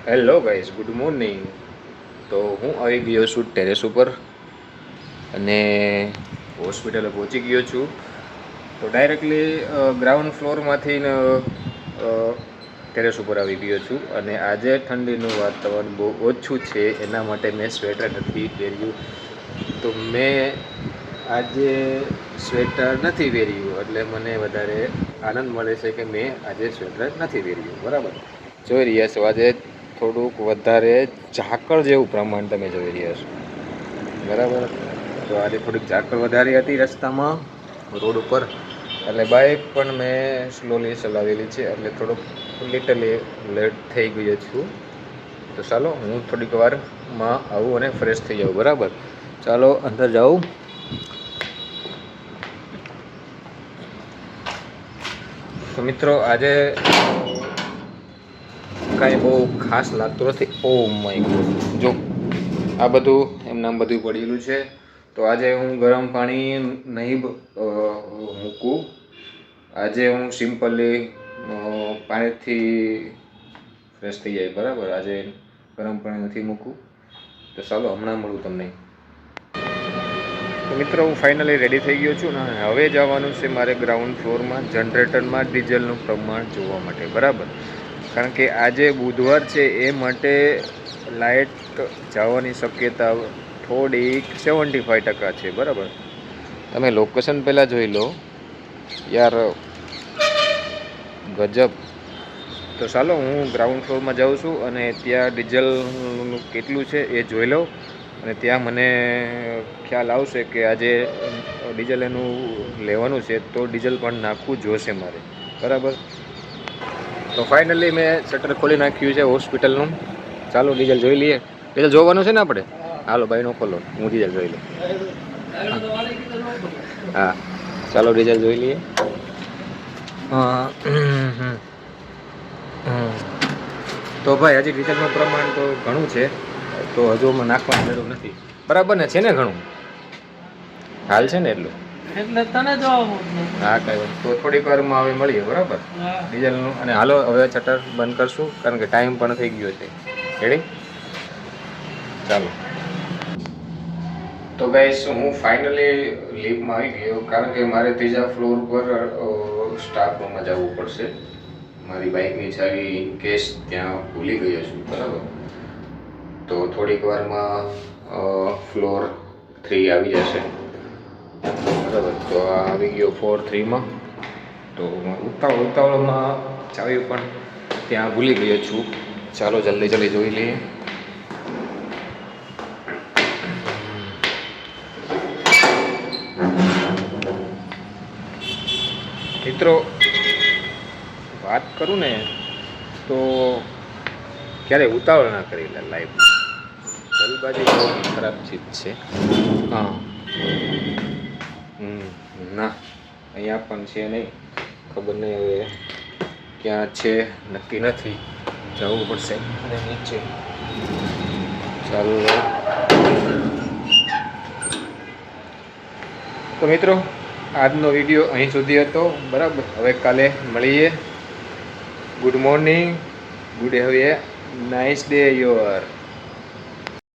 Hello guys, good morning. તો હું આવી ગયો છું ટેરેસ ઉપર અને હોસ્પિટલે પહોંચી ગયો છું. તો ડાયરેક્ટલી ગ્રાઉન્ડ ફ્લોરમાંથી ટેરેસ ઉપર આવી ગયો છું. અને આજે ઠંડીનું વાતાવરણ બહુ ઓછું છે, એના માટે મેં સ્વેટર નથી પહેર્યું. તો મેં આજે સ્વેટર નથી પહેર્યું એટલે મને વધારે આનંદ મળે છે કે મેં આજે સ્વેટર નથી પહેર્યું. બરાબર, જોઈ રહ્યા છો આજે થોડુંક વધારે ઝાકળ જેવું પ્રમાણ તમે જોઈ રહ્યા છો. બરાબર, તો આજે થોડીક ઝાકળ વધારે હતી રસ્તામાં, રોડ ઉપર, એટલે બાઇક પણ મેં સ્લોલી ચલાવેલી છે, એટલે થોડુંક લિટલી લેટ થઈ ગયો છું. તો ચાલો હું થોડીક વારમાં આવું અને ફ્રેશ થઈ જાઉં. બરાબર, ચાલો અંદર જાઉં. તો મિત્રો આજે કાંઈ બહુ ખાસ લાગતું નથી. ઓ માય ગોડ, જો આ બધું એમનામ બધું પડેલું છે. તો આજે હું ગરમ પાણી નહીં મૂકું. આજે હું સિમ્પલી પાણીથી ફ્રેશ થઈ જાય. બરાબર, આજે ગરમ પાણી નથી મૂકું. તો ચાલો હમણાં મળું તમને. તો મિત્રો હું ફાઇનલી રેડી થઈ ગયો છું ને હવે જવાનું છે મારે ગ્રાઉન્ડ ફ્લોરમાં જનરેટરમાં ડીઝલનું પ્રમાણ જોવા માટે. બરાબર, કારણ કે આજે બુધવાર છે, એ માટે લાઇટ જવાની શક્યતા થોડીક 75% છે. બરાબર, તમે લોકેશન પહેલાં જોઈ લો યાર, ગજબ. તો ચાલો હું ગ્રાઉન્ડ ફ્લોરમાં જાઉં છું અને ત્યાં ડીઝલનું કેટલું છે એ જોઈ લઉં, અને ત્યાં મને ખ્યાલ આવશે કે આજે ડીઝલ એનું લેવાનું છે તો ડીઝલ પણ નાખવું જોશે મારે. બરાબર, તો ફાઇનલી મેં શટર ખોલી નાખ્યું છે હોસ્પિટલનું. ચાલો ડીઝલ જોઈ લઈએ. ડીઝલ જોવાનું છે ને આપણે? હાલો ભાઈ, નો ખોલો, હું ડીઝલ જોઈ લઉં. હા ચાલો ડીઝલ જોઈ લઈએ. તો ભાઈ હજી ડીઝલનું પ્રમાણ તો ઘણું છે, તો હજુ અમે નાખવાની જરૂર નથી. બરાબર ને, છે ને ઘણું હાલ છે ને એટલું એટલે તને જોવા. હા કઈ વાત, તો થોડીક વારમાં હવે મળીએ. બરાબર, ડીઝલનું. અને હાલો હવે શટર બંધ કરશું કારણ કે ટાઈમ પણ થઈ ગયો છે. રેડી, ચાલો. તો ગાઈસ હું ફાઇનલી લિફ્ટમાં આવી ગયો, કારણ કે મારે ત્રીજા ફ્લોર પર સ્ટાફ રૂમમાં જવું પડશે. મારી બાઇકની ચાવી ઇન કેસ ત્યાં ભૂલી ગયો છું. બરાબર, તો થોડીક વારમાં ફ્લોર 3 આવી જશે. બરાબર, તો આ આવી ગયો ફ્લોર 3માં. તો ઉતાવળમાં ચાવી પણ ત્યાં ભૂલી ગયો છું. ચાલો જલ્દી જોઈ લઈએ. મિત્રો વાત કરું ને તો ક્યારેય ઉતાવળ ના કરી લે લાઈફ. જલ્દબાજી બહુ ખરાબ ચીજ છે. હા, ના અહીંયા પણ છે નહીં, ખબર નહીં હવે ક્યાં છે, નક્કી નથી. જવું પડશે અને નીચે. ચાલો, તો મિત્રો આજનો વિડીયો અહીં સુધી હતો. બરાબર, હવે કાલે મળીએ. Good morning, good have a nice day your.